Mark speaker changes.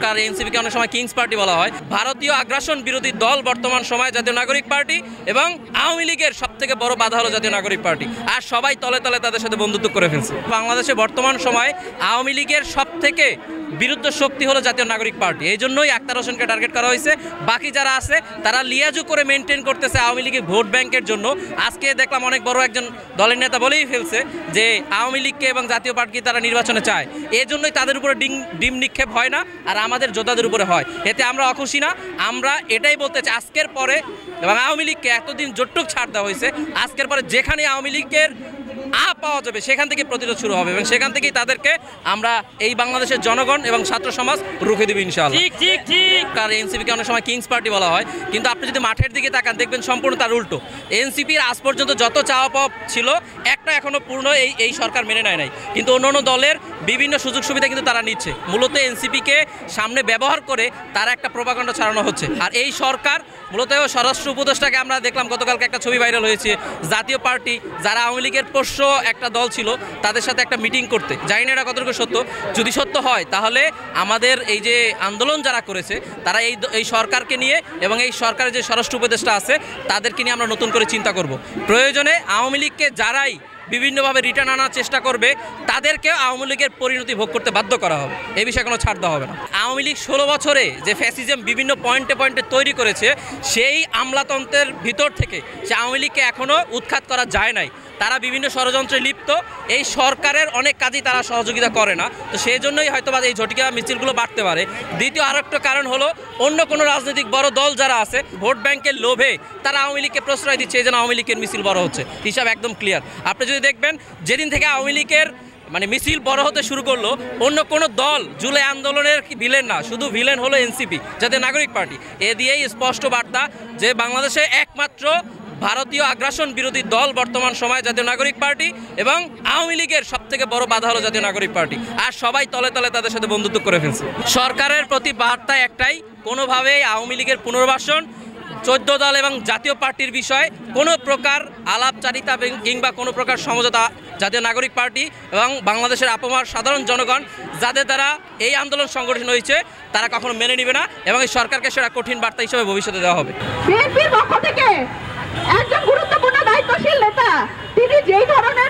Speaker 1: এনসিপিকে অনেক সময় কিংস পার্টি বলা হয়। ভারতীয় আগ্রাসন বিরোধী দল বর্তমান সময়ে জাতীয় নাগরিক পার্টি এবং আওয়ামী লীগের সবথেকে বড় বাধা হলো জাতীয় নাগরিক পার্টি। আর সবাই তলে তলে তাদের সাথে বন্ধুত্ব করে ফেলছে। বাংলাদেশে বর্তমান সময়ে আওয়ামী লীগের সবথেকে বিরুদ্ধ শক্তি হলো জাতীয় নাগরিক পার্টি। এই জন্যই আক্তার হোসেনকে টার্গেট করা হয়েছে। বাকি যারা আছে তারা লিয়াজু করে মেনটেন করতেছে আওয়ামী লীগের ভোট ব্যাংকের জন্য। আজকে দেখলাম অনেক বড় একজন দলের নেতা বলেই ফেলছে যে আওয়ামী লীগকে এবং জাতীয় পার্টিকে তারা নির্বাচনে চায়। এই জন্যই তাদের উপরে ডিম নিক্ষেপ হয় না, আর আমাদের যোদ্ধাদের উপরে হয়। এতে আমরা অখুশি না। আমরা এটাই বলতে চাই, আজকের পরে এবং আওয়ামী লীগকে এতদিন যতটুক ছাড় দেওয়া হয়েছে, আজকের পরে যেখানে আওয়ামী লীগের পাওয়া যাবে সেখান থেকে প্রতিরোধ শুরু হবে এবং সেখান থেকেই তাদেরকে আমরা এই বাংলাদেশের জনগণ এবং ছাত্র সমাজ রুখে দেব ইনশাআল্লাহ। আর এনসিপিকে অনেক সময় কিংস পার্টি বলা হয়, কিন্তু আপনি যদি মাঠের দিকে তাকান দেখবেন সম্পূর্ণ তার উল্টো। এনসিপির আজ পর্যন্ত যত চাওয়া পাওয়া ছিল একটা এখনো পূর্ণ এই সরকার মেনে নেয় নাই, কিন্তু অন্য দলের বিভিন্ন সুযোগ সুবিধা কিন্তু তারা নিচ্ছে। মূলত এনসিপিকে সামনে ব্যবহার করে তারা একটা প্রোপাগান্ডা ছড়ানো হচ্ছে। আর এই সরকার মূলত স্বরাষ্ট্র উপদেষ্টাকে আমরা দেখলাম গতকালকে একটা ছবি ভাইরাল হয়েছে, জাতীয় পার্টি যারা আওয়ামী লীগের পোষ্য একটা দল ছিল তাদের সাথে একটা মিটিং করতে। জানি না এটা কতটুকু সত্য। যদি সত্য হয় তাহলে আমাদের এই যে আন্দোলন যারা করেছে তারা এই সরকারকে নিয়ে এবং এই সরকারের যে স্বরাষ্ট্র উপদেষ্টা আছে তাদেরকে নিয়ে আমরা নতুন করে চিন্তা করব। প্রয়োজনে আওয়ামী লীগকে যারাই বিভিন্নভাবে রিটার্ন আনার চেষ্টা করবে তাদেরকে আওয়ামী লীগের পরিণতি ভোগ করতে বাধ্য করা হবে। এই বিষয়ে কোনো ছাড় দেওয়া হবে না। আওয়ামী লীগ 16 বছরে যে ফ্যাসিজম বিভিন্ন পয়েন্টে পয়েন্টে তৈরি করেছে, সেই আমলাতন্ত্রের ভিতর থেকে সে আওয়ামী লীগকে এখনও উৎখাত করা যায় নাই। তারা বিভিন্ন ষড়যন্ত্রে লিপ্ত। এই সরকারের অনেক কাজই তারা সহযোগিতা করে না। তো সেই জন্যই হয়তো বা এই ঝটিকা মিছিলগুলো বাড়তে পারে। দ্বিতীয় আরেকটা কারণ হলো অন্য কোনো রাজনৈতিক বড় দল যারা আছে ভোট ব্যাংকের লোভে তারা আওয়ামী লীগকে প্রশ্রয় দিচ্ছে, এই জন্য আওয়ামী লীগের মিছিল বড় হচ্ছে। হিসাব একদম ক্লিয়ার। আপনি যদি দেখবেন যেদিন থেকে আওয়ামী লীগের মিছিল বড় হতে শুরু করলো, অন্য কোনো দল জুলাই আন্দোলনের ভিলেন না, শুধু ভিলেন হলো এনসিপি, জাতীয় নাগরিক পার্টি। এ দিয়েই স্পষ্ট বার্তা যে বাংলাদেশে একমাত্র ভারতীয় আগ্রাসন বিরোধী দল বর্তমান সময়ে জাতীয় নাগরিক পার্টি এবং আওয়ামী লীগের সবথেকে বড় বাধা হলো জাতীয় নাগরিক পার্টি। আর সবাই তলে তলে তাদের সাথে বন্ধুত্ব করে ফেলছে। সরকারের প্রতি বার্তা একটাই, কোনোভাবেই আওয়ামী লীগের পুনর্বাসন, 14 দল এবং জাতীয় পার্টির বিষয়ে কোনো প্রকার আলাপচারিতা কিংবা কোনো প্রকার সমঝোতা জাতীয় নাগরিক পার্টি এবং বাংলাদেশের আপামর সাধারণ জনগণ যাদের দ্বারা এই আন্দোলন সংগঠিত হয়েছে তারা কখনো মেনে নেবে না এবং এই সরকারকে সেটা কঠিন বার্তা হিসেবে ভবিষ্যতে দেওয়া হবে।
Speaker 2: বিএনপির পক্ষ থেকে একজন গুরুত্বপূর্ণ দায়িত্বশীল নেতা তিনি যেই ধরনের